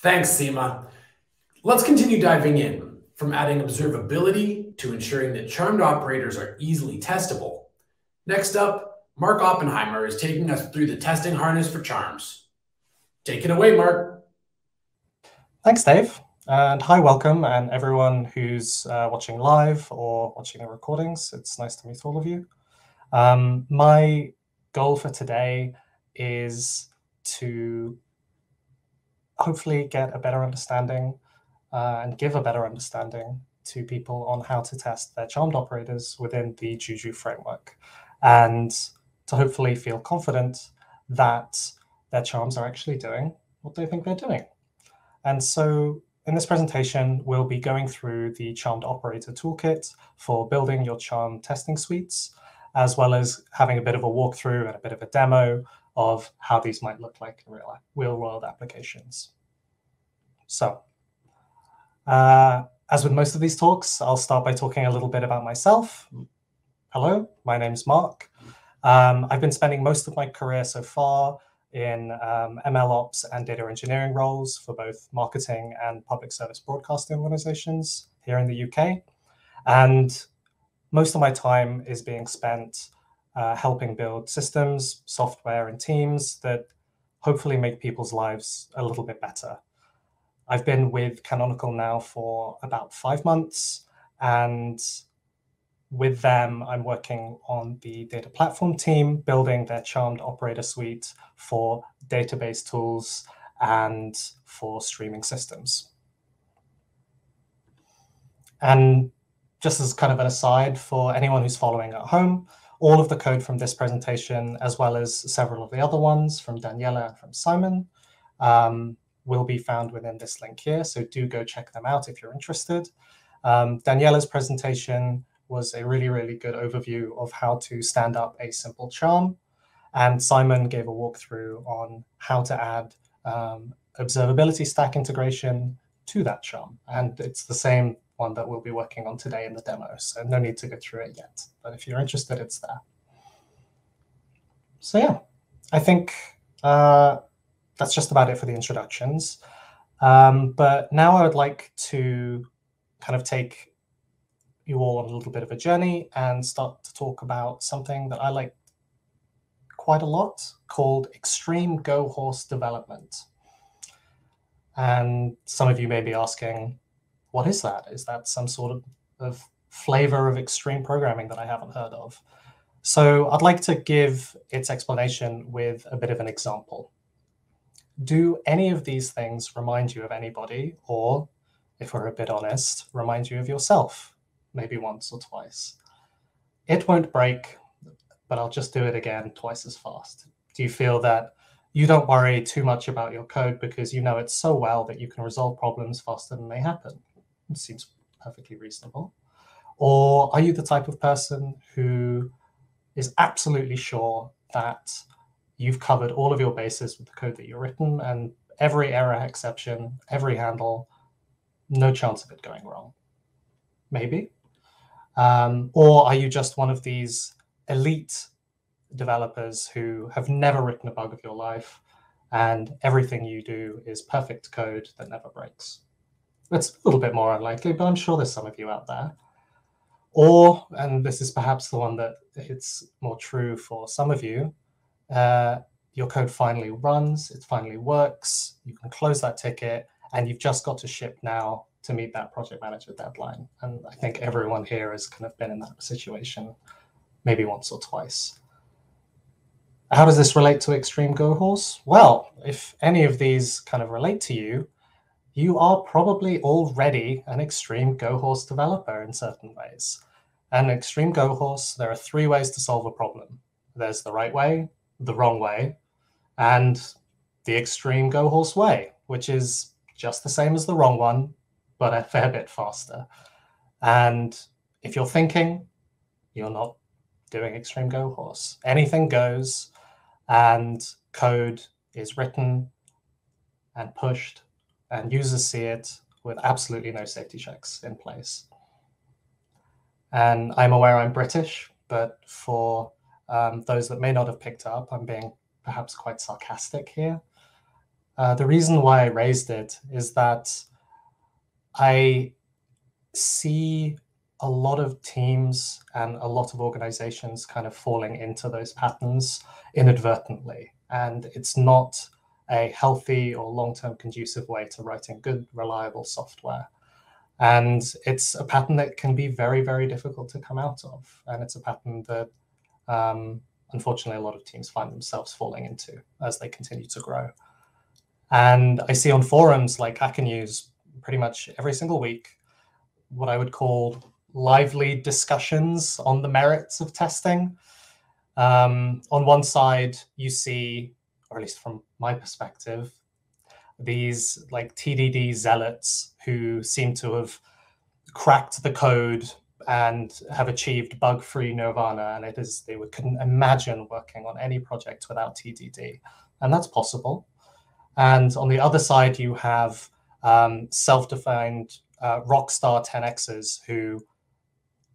Thanks, Seema. Let's continue diving in, from adding observability to ensuring that charmed operators are easily testable. Next up, Marc Oppenheimer is taking us through the testing harness for charms. Take it away, Marc. Thanks, Dave. And hi, welcome, and everyone who's watching live or watching the recordings. It's nice to meet all of you. My goal for today is to hopefully get a better understanding and give a better understanding to people on how to test their charmed operators within the Juju framework, and to hopefully feel confident that their charms are actually doing what they think they're doing. And so in this presentation, we'll be going through the Charmed Operator Toolkit for building your charm testing suites, as well as having a bit of a walkthrough and a bit of a demo of how these might look like in real-world applications. So, as with most of these talks, I'll start by talking a little bit about myself. Hello, my name's Marc. I've been spending most of my career so far in ML ops and data engineering roles for both marketing and public service broadcasting organizations here in the UK. And most of my time is being spent helping build systems, software, and teams that hopefully make people's lives a little bit better. I've been with Canonical now for about 5 months, and with them, I'm working on the data platform team, building their Charmed Operator Suite for database tools and for streaming systems. And just as kind of an aside for anyone who's following at home, all of the code from this presentation, as well as several of the other ones from Daniela and from Simon, will be found within this link here. So do go check them out if you're interested. Daniela's presentation was a really, really good overview of how to stand up a simple charm. And Simon gave a walkthrough on how to add observability stack integration to that charm. And it's the same one that we'll be working on today in the demo. So no need to go through it yet. But if you're interested, it's there. So yeah, I think that's just about it for the introductions. But now I would like to kind of take you all on a little bit of a journey and start to talk about something that I like quite a lot called extreme Go horse development. And some of you may be asking, what is that? Is that some sort of flavor of extreme programming that I haven't heard of? So I'd like to give its explanation with a bit of an example. Do any of these things remind you of anybody, or, if we're a bit honest, remind you of yourself? Maybe once or twice. It won't break, but I'll just do it again twice as fast. Do you feel that you don't worry too much about your code because you know it so well that you can resolve problems faster than they happen? It seems perfectly reasonable. Or are you the type of person who is absolutely sure that you've covered all of your bases with the code that you've written, and every error exception, every handle, no chance of it going wrong? Maybe. Or are you just one of these elite developers who have never written a bug of your life, and everything you do is perfect code that never breaks? It's a little bit more unlikely, but I'm sure there's some of you out there. Or, and this is perhaps the one that hits more true for some of you, your code finally runs, it finally works, you can close that ticket, and you've just got to ship now to meet that project manager deadline. And I think everyone here has kind of been in that situation maybe once or twice. How does this relate to Extreme Go Horse? Well, if any of these kind of relate to you, you are probably already an Extreme Go Horse developer in certain ways. And Extreme Go Horse, there are 3 ways to solve a problem. There's the right way, the wrong way, and the Extreme Go Horse way, which is just the same as the wrong one, but a fair bit faster. And if you're thinking, you're not doing Extreme Go Horse. Anything goes, and code is written and pushed, and users see it with absolutely no safety checks in place. And I'm aware I'm British, but for those that may not have picked up, I'm being perhaps quite sarcastic here. The reason why I raised it is that I see a lot of teams and a lot of organizations kind of falling into those patterns inadvertently. And it's not a healthy or long-term conducive way to writing good, reliable software. And it's a pattern that can be very, very difficult to come out of. And it's a pattern that, unfortunately, a lot of teams find themselves falling into as they continue to grow. And I see on forums like I can use pretty much every single week what I would call lively discussions on the merits of testing. On one side, you see, or at least from my perspective, these like TDD zealots who seem to have cracked the code and have achieved bug-free nirvana, and they couldn't imagine working on any project without TDD, and that's possible. And on the other side, you have self-defined rockstar 10xers who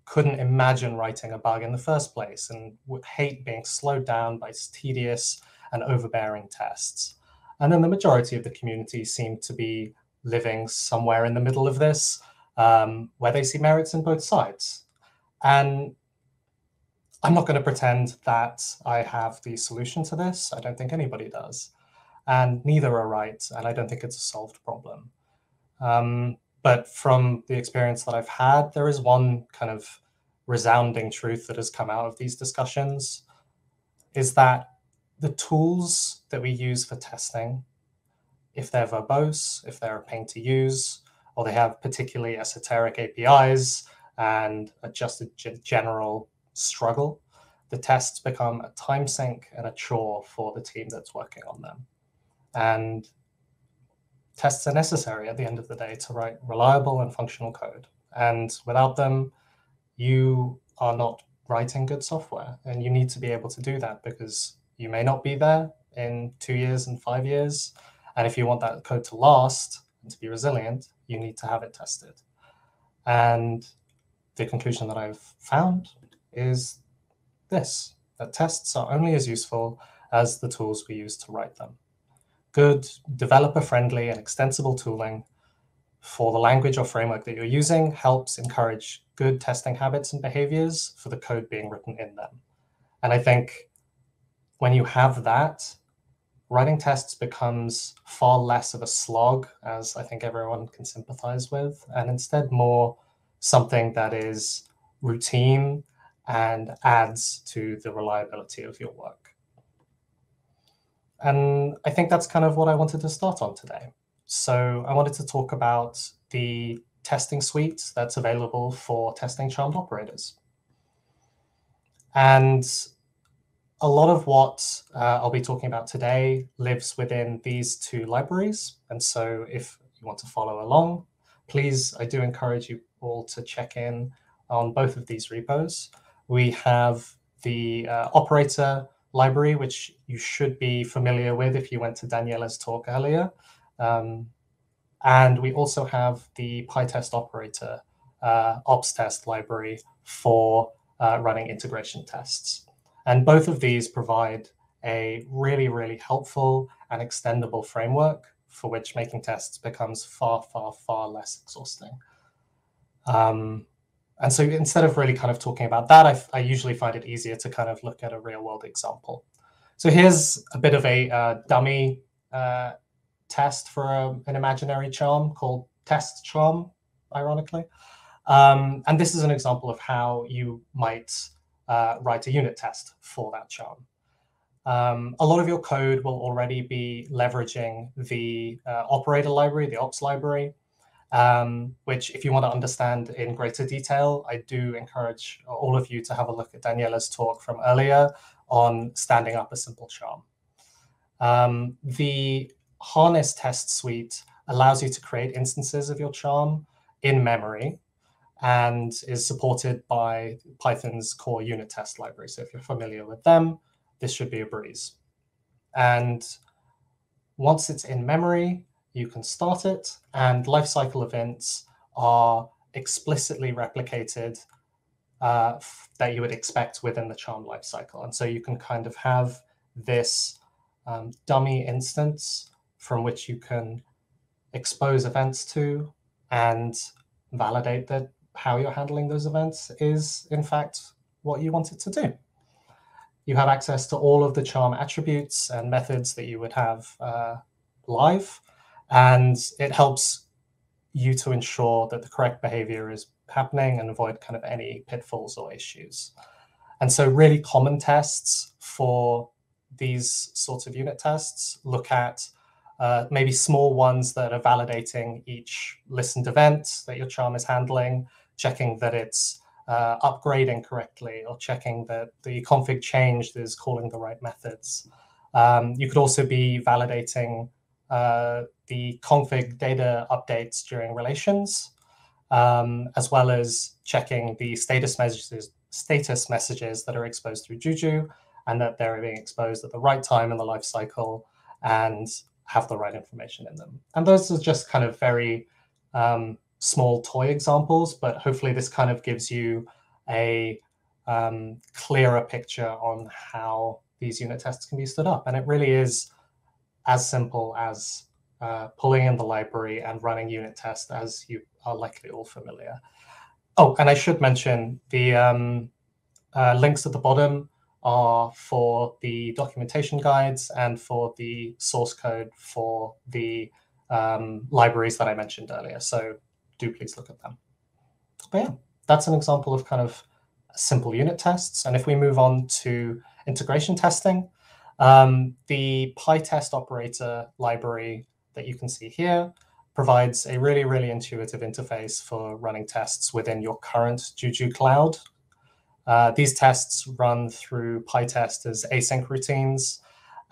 couldn't imagine writing a bug in the first place and would hate being slowed down by tedious and overbearing tests. And then the majority of the community seem to be living somewhere in the middle of this, where they see merits in both sides. And I'm not going to pretend that I have the solution to this. I don't think anybody does. And neither are right, and I don't think it's a solved problem. But from the experience that I've had, there is one kind of resounding truth that has come out of these discussions, is that the tools that we use for testing, if they're verbose, if they're a pain to use, or they have particularly esoteric APIs and are just a general struggle, the tests become a time sink and a chore for the team that's working on them. And tests are necessary at the end of the day to write reliable and functional code. And without them, you are not writing good software. And you need to be able to do that because you may not be there in 2 years and 5 years. And if you want that code to last and to be resilient, you need to have it tested. And the conclusion that I've found is this, that tests are only as useful as the tools we use to write them. Good, developer-friendly and extensible tooling for the language or framework that you're using helps encourage good testing habits and behaviors for the code being written in them. And I think when you have that, writing tests becomes far less of a slog, as I think everyone can sympathize with, and instead more something that is routine and adds to the reliability of your work. And I think that's kind of what I wanted to start on today. So I wanted to talk about the testing suite that's available for testing charmed operators. And a lot of what I'll be talking about today lives within these two libraries. And so if you want to follow along, please, I do encourage you all to check in on both of these repos. We have the operator library, which you should be familiar with if you went to Daniela's talk earlier. And we also have the PyTest operator ops test library for running integration tests. And both of these provide a really, really helpful and extendable framework for which making tests becomes far, far, far less exhausting. And so instead of really kind of talking about that, I usually find it easier to kind of look at a real world example. So here's a bit of a dummy test for an imaginary charm called test charm, ironically. And this is an example of how you might write a unit test for that charm. A lot of your code will already be leveraging the operator library, the ops library, which if you want to understand in greater detail, I do encourage all of you to have a look at Daniela's talk from earlier on standing up a simple charm. The harness test suite allows you to create instances of your charm in memory and is supported by Python's core unit test library. So if you're familiar with them, this should be a breeze. And once it's in memory, you can start it, and lifecycle events are explicitly replicated that you would expect within the charm lifecycle. And so you can kind of have this dummy instance from which you can expose events to and validate that how you're handling those events is, in fact, what you want it to do. You have access to all of the charm attributes and methods that you would have live, and it helps you to ensure that the correct behavior is happening and avoid kind of any pitfalls or issues. And so really common tests for these sorts of unit tests look at maybe small ones that are validating each listened event that your charm is handling, checking that it's upgrading correctly, or checking that the config changed is calling the right methods. You could also be validating the config data updates during relations, as well as checking the status messages that are exposed through Juju, and that they're being exposed at the right time in the life cycle and have the right information in them. And those are just kind of very small toy examples, but hopefully this kind of gives you a clearer picture on how these unit tests can be stood up. And it really is as simple as pulling in the library and running unit tests, as you are likely all familiar. Oh, and I should mention the links at the bottom are for the documentation guides and for the source code for the libraries that I mentioned earlier. So do please look at them. But yeah, that's an example of kind of simple unit tests. And if we move on to integration testing, the PyTest operator library that you can see here provides a really, really intuitive interface for running tests within your current Juju cloud. These tests run through PyTest as async routines,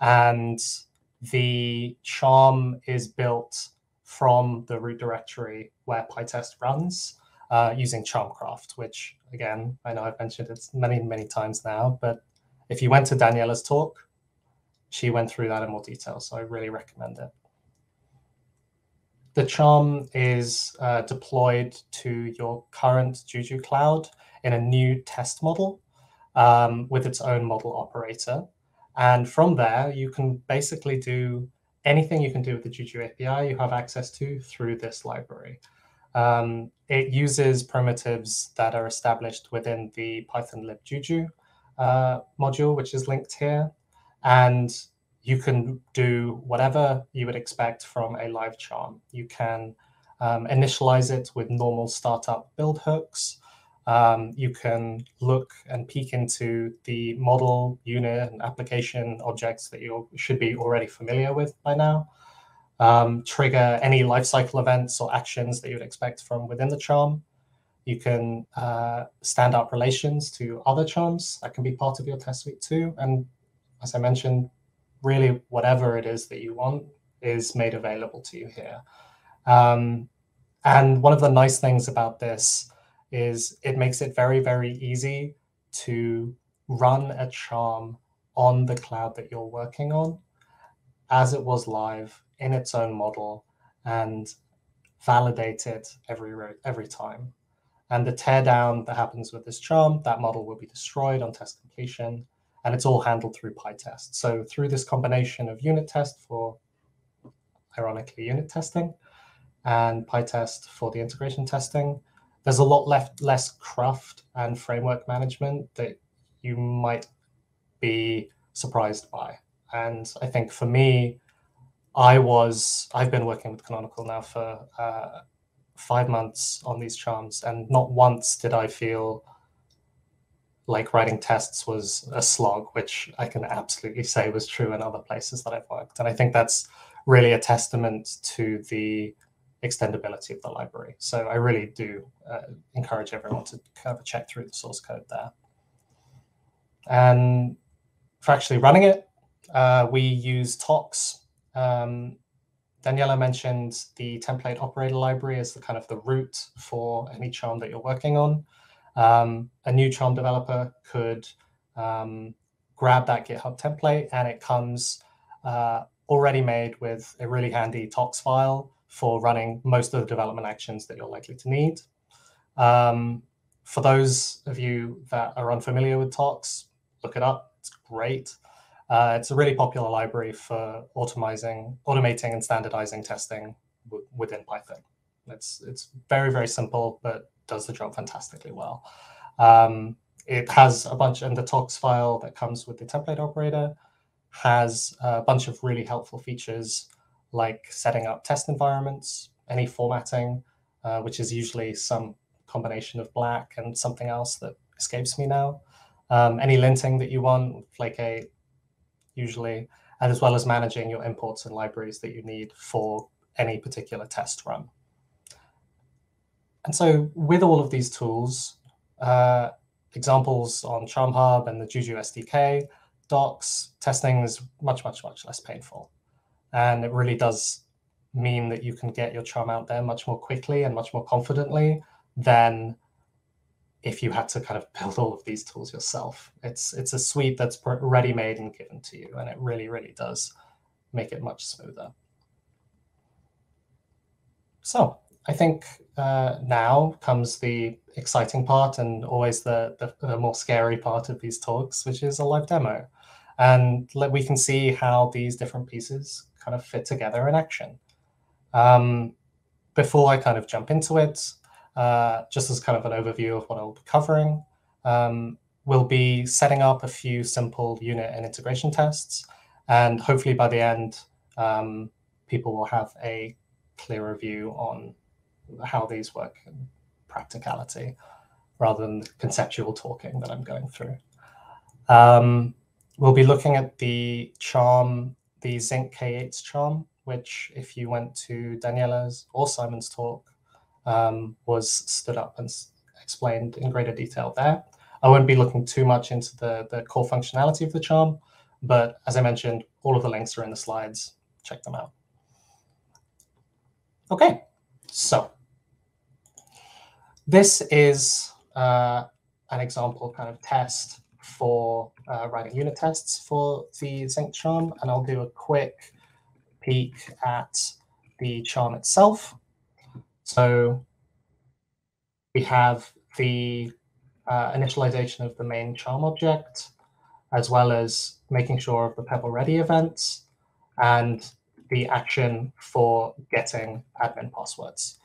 and the charm is built from the root directory where PyTest runs using Charmcraft, which, again, I know I've mentioned it many, many times now, but if you went to Daniela's talk, she went through that in more detail, so I really recommend it. The charm is deployed to your current Juju cloud in a new test model with its own model operator. And from there, you can basically do anything you can do with the Juju API you have access to through this library. It uses primitives that are established within the Python libjuju module, which is linked here. And you can do whatever you would expect from a live charm. You can initialize it with normal startup build hooks. You can look and peek into the model, unit, and application objects that you should be already familiar with by now. Trigger any lifecycle events or actions that you would expect from within the charm. You can stand up relations to other charms that can be part of your test suite too. And as I mentioned, really whatever it is that you want is made available to you here. And one of the nice things about this is it makes it very, very easy to run a charm on the cloud that you're working on as it was live in its own model and validate it every time. And the teardown that happens with this charm, that model will be destroyed on test completion, and it's all handled through PyTest. So through this combination of unit test for, ironically, unit testing and PyTest for the integration testing, there's a lot less craft and framework management that you might be surprised by. And I think for me, I've been working with Canonical now for 5 months on these charms, and not once did I feel like writing tests was a slog, which I can absolutely say was true in other places that I've worked. And I think that's really a testament to the extendability of the library. So I really do encourage everyone to kind of check through the source code there. And for actually running it, we use Tox. Daniela mentioned the template operator library as the kind of the root for any charm that you're working on. A new charm developer could grab that GitHub template, and it comes already made with a really handy Tox file for running most of the development actions that you're likely to need. For those of you that are unfamiliar with Tox, look it up. It's great. It's a really popular library for automating and standardizing testing within Python. It's very, very simple, but does the job fantastically well. It has a bunch, and the talks file that comes with the template operator has a bunch of really helpful features like setting up test environments, any formatting, which is usually some combination of black and something else that escapes me now. Any linting that you want, Flake8 usually, and as well as managing your imports and libraries that you need for any particular test run. And so with all of these tools, examples on Charm Hub and the Juju SDK docs, testing is much, much, much less painful. And it really does mean that you can get your Charm out there much more quickly and much more confidently than if you had to kind of build all of these tools yourself. It's a suite that's ready-made and given to you, and it really, really does make it much smoother. So I think now comes the exciting part and always the more scary part of these talks, which is a live demo. And we can see how these different pieces kind of fit together in action. Before I kind of jump into it, just as kind of an overview of what I'll be covering, we'll be setting up a few simple unit and integration tests. And hopefully by the end, people will have a clearer view on how these work in practicality, rather than the conceptual talking that I'm going through. We'll be looking at the charm, the Zinc K8's charm, which if you went to Daniela's or Simon's talk, was stood up and explained in greater detail there. I won't be looking too much into the core functionality of the charm, but as I mentioned, all of the links are in the slides. Check them out. Okay, so this is an example kind of test for writing unit tests for the Zinc charm, and I'll do a quick peek at the charm itself. So we have the initialization of the main charm object, as well as making sure of the Pebble ready events and the action for getting admin passwords.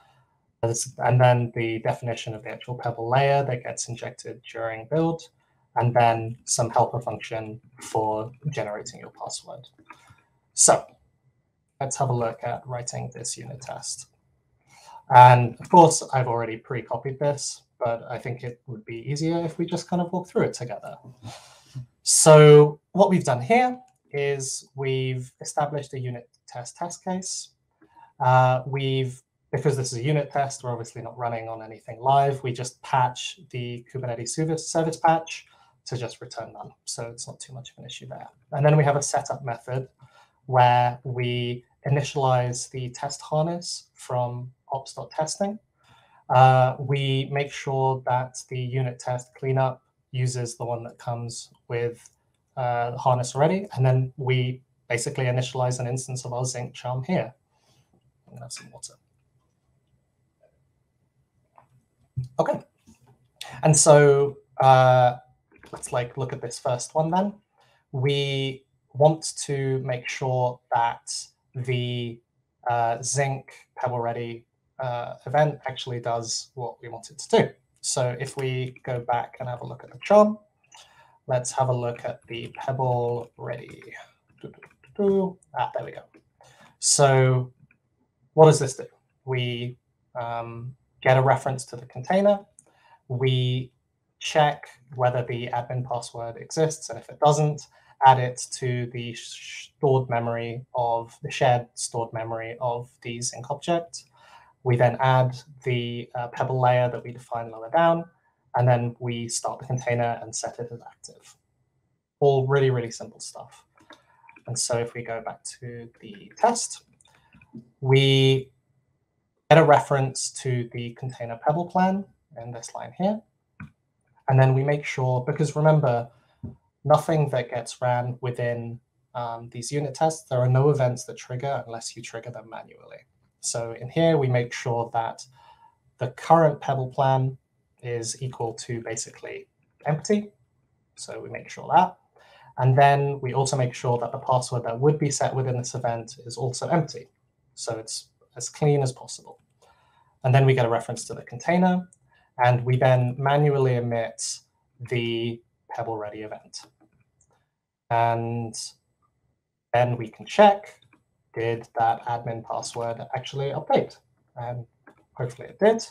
And then the definition of the actual Pebble layer that gets injected during build, and then some helper function for generating your password. So let's have a look at writing this unit test. And of course, I've already pre-copied this, but I think it would be easier if we just kind of walk through it together. So what we've done here is we've established a unit test case. Because this is a unit test, we're obviously not running on anything live. We just patch the Kubernetes service patch to just return none. So it's not too much of an issue there. And then we have a setup method where we initialize the test harness from ops.testing. We make sure that the unit test cleanup uses the one that comes with the harness already. And then we basically initialize an instance of our Zinc charm here. I'm gonna have some water. Okay. And so let's look at this first one then. We want to make sure that the Zinc Pebble ready event actually does what we want it to do. So if we go back and have a look at the charm, let's have a look at the Pebble ready. There we go. So what does this do? We get a reference to the container. We check whether the admin password exists, and if it doesn't, add it to the stored memory of the shared stored memory of the Zinc object. We then add the Pebble layer that we define lower down, and then we start the container and set it as active. All really, really simple stuff. And so if we go back to the test, we get a reference to the container Pebble plan in this line here. And then we make sure, because remember, nothing that gets ran within these unit tests, there are no events that trigger unless you trigger them manually. So in here, we make sure that the current Pebble plan is equal to basically empty. So we make sure that. And then we also make sure that the password that would be set within this event is also empty. So it's as clean as possible. And then we get a reference to the container, and we then manually emit the Pebble Ready event. And then we can check, did that admin password actually update? And hopefully it did.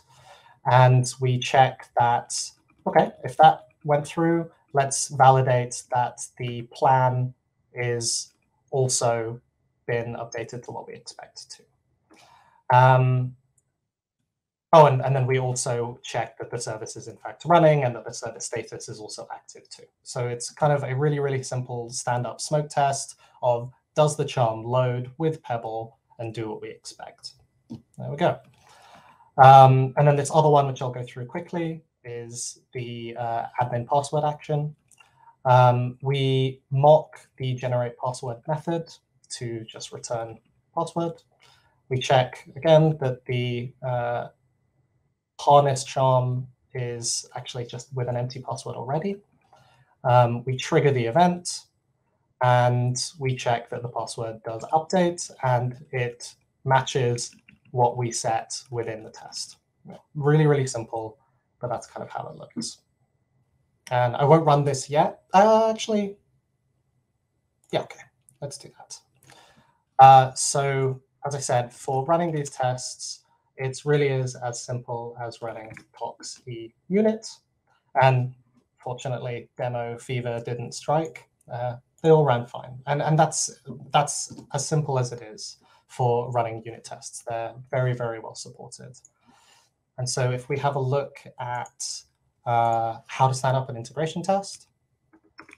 And we check that, OK, if that went through, let's validate that the plan is also been updated to what we expect it to. Oh, and then we also check that the service is in fact running and that the service status is also active too. So it's kind of a really, really simple stand-up smoke test of does the charm load with Pebble and do what we expect. There we go. And then this other one, which I'll go through quickly, is the admin password action. We mock the generate password method to just return password. We check again that the harness charm is actually just with an empty password already. We trigger the event, and we check that the password does update and it matches what we set within the test. Really, really simple, but that's kind of how it looks. And I won't run this yet. Actually, yeah, OK, let's do that. So as I said, for running these tests, it really is as simple as running tox e unit. And fortunately, demo fever didn't strike. They all ran fine. And that's as simple as it is for running unit tests. They're very, very well supported. And so if we have a look at how to stand up an integration test,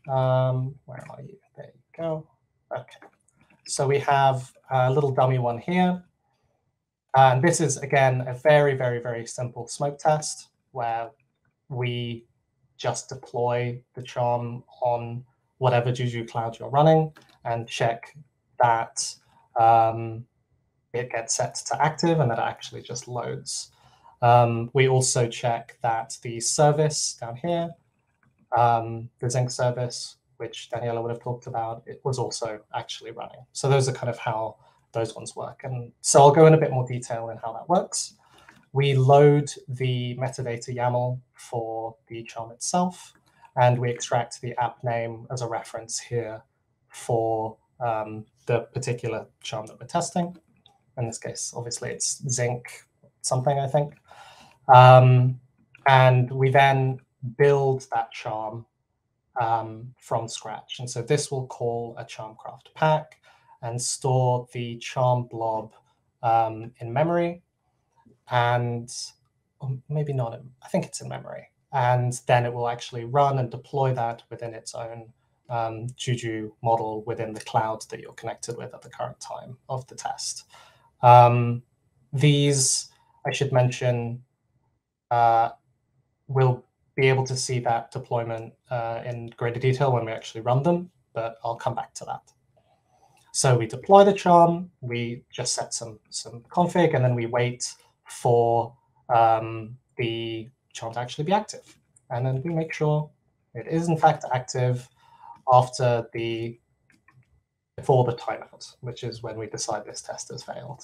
where are you? There you go. OK. So we have a little dummy one here. And this is, again, a very, very, very simple smoke test where we just deploy the charm on whatever Juju cloud you're running and check that it gets set to active and that it actually just loads. We also check that the service down here, the Zinc service, which Daniela would have talked about, it was also actually running. So those are kind of how those ones work. And so I'll go in a bit more detail in how that works. We load the metadata YAML for the charm itself, and we extract the app name as a reference here for the particular charm that we're testing. In this case, obviously, it's Zinc something, I think. And we then build that charm from scratch. And so this will call a charmcraft pack and store the charm blob in memory. And maybe not, I think it's in memory. And then it will actually run and deploy that within its own Juju model within the cloud that you're connected with at the current time of the test. These, I should mention, we'll be able to see that deployment in greater detail when we actually run them, but I'll come back to that. So we deploy the charm, we just set some config, and then we wait for the charm to actually be active. And then we make sure it is in fact active before the timeout, which is when we decide this test has failed.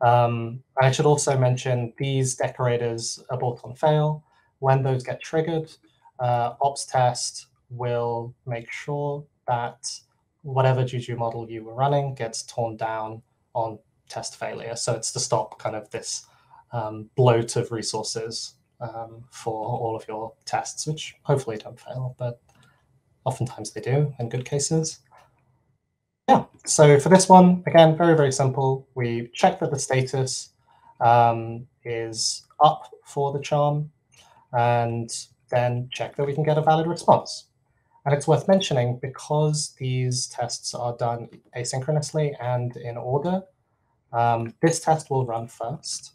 I should also mention these decorators abort on fail. When those get triggered, ops test will make sure that whatever Juju model you were running gets torn down on test failure. So it's to stop kind of this bloat of resources for all of your tests, which hopefully don't fail, but oftentimes they do in good cases. Yeah, so for this one, again, very, very simple. We check that the status is up for the charm, and then check that we can get a valid response. And it's worth mentioning, because these tests are done asynchronously and in order, this test will run first.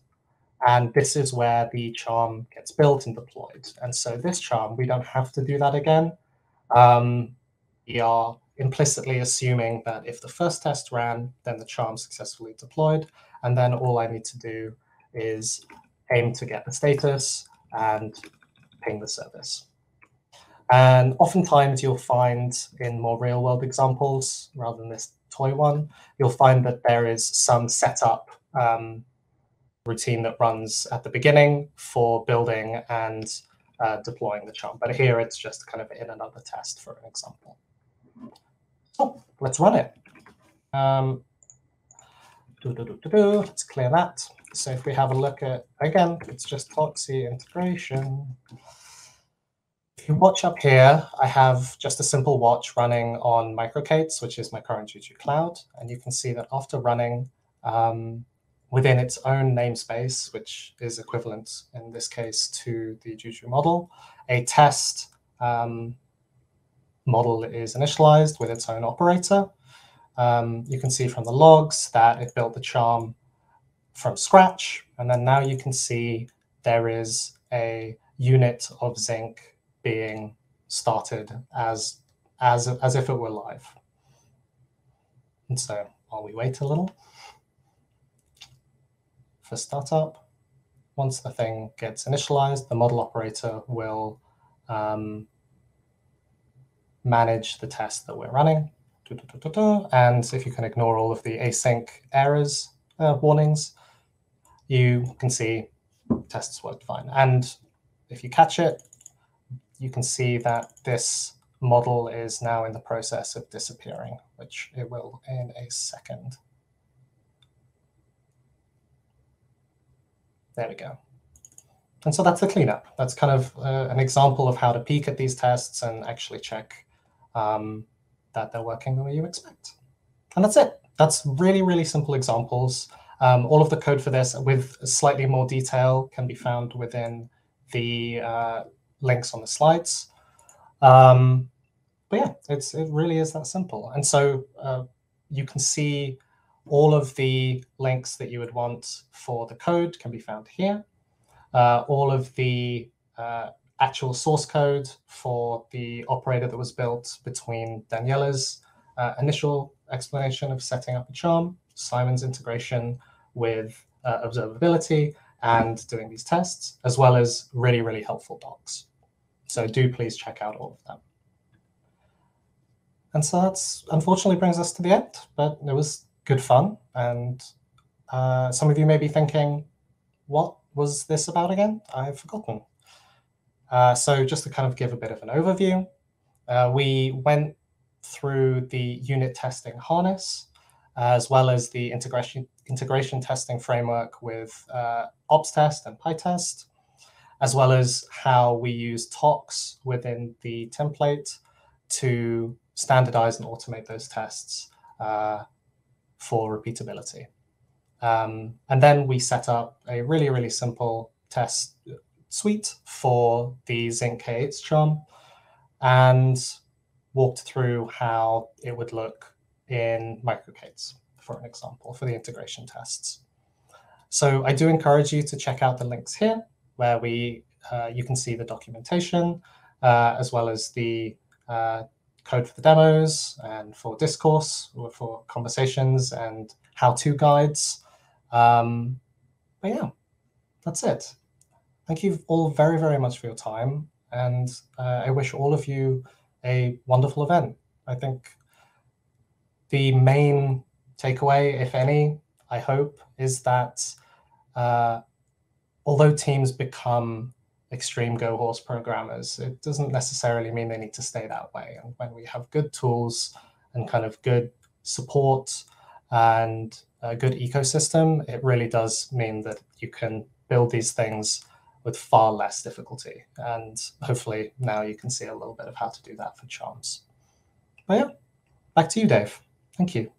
And this is where the charm gets built and deployed. And so this charm, we don't have to do that again. We are implicitly assuming that if the first test ran, then the charm successfully deployed. And then all I need to do is aim to get the status and ping the service. And oftentimes you'll find in more real world examples, rather than this toy one, you'll find that there is some setup routine that runs at the beginning for building and deploying the charm. But here it's just kind of in another test for an example. So let's run it. Let's clear that. So if we have a look at, again, it's just proxy integration. If you watch up here, I have just a simple watch running on Microcates, which is my current Juju cloud. And you can see that after running within its own namespace, which is equivalent in this case to the Juju model, a test model is initialized with its own operator. You can see from the logs that it built the charm from scratch. And then now you can see there is a unit of zinc being started as if it were live. And so while we wait a little for startup, once the thing gets initialized, the model operator will manage the test that we're running. And if you can ignore all of the async errors warnings, you can see tests worked fine. And if you catch it, you can see that this model is now in the process of disappearing, which it will in a second. There we go. And so that's the cleanup. That's kind of an example of how to peek at these tests and actually check that they're working the way you expect. And that's it. That's really, really simple examples. All of the code for this with slightly more detail can be found within the links on the slides. But yeah, it really is that simple. And so you can see all of the links that you would want for the code can be found here. All of the actual source code for the operator that was built between Daniela's initial explanation of setting up a charm, Simon's integration with observability, and doing these tests, as well as really, really helpful docs. So do please check out all of them. And so that's unfortunately brings us to the end, but it was good fun. And some of you may be thinking, what was this about again? I've forgotten. So just to kind of give a bit of an overview, we went through the unit testing harness, as well as the integration testing framework with OpsTest and PyTest, as well as how we use talks within the template to standardize and automate those tests for repeatability. And then we set up a really, really simple test suite for the Zinc K8's charm and walked through how it would look in Microcates, for an example, for the integration tests. So I do encourage you to check out the links here, where you can see the documentation, as well as the code for the demos and for discourse, or for conversations and how-to guides. But yeah, that's it. Thank you all very, very much for your time. And I wish all of you a wonderful event. I think the main takeaway, if any, I hope, is that although teams become extreme Go horse programmers, it doesn't necessarily mean they need to stay that way. And when we have good tools and kind of good support and a good ecosystem, it really does mean that you can build these things with far less difficulty. And hopefully now you can see a little bit of how to do that for charms. But yeah, back to you, Dave. Thank you.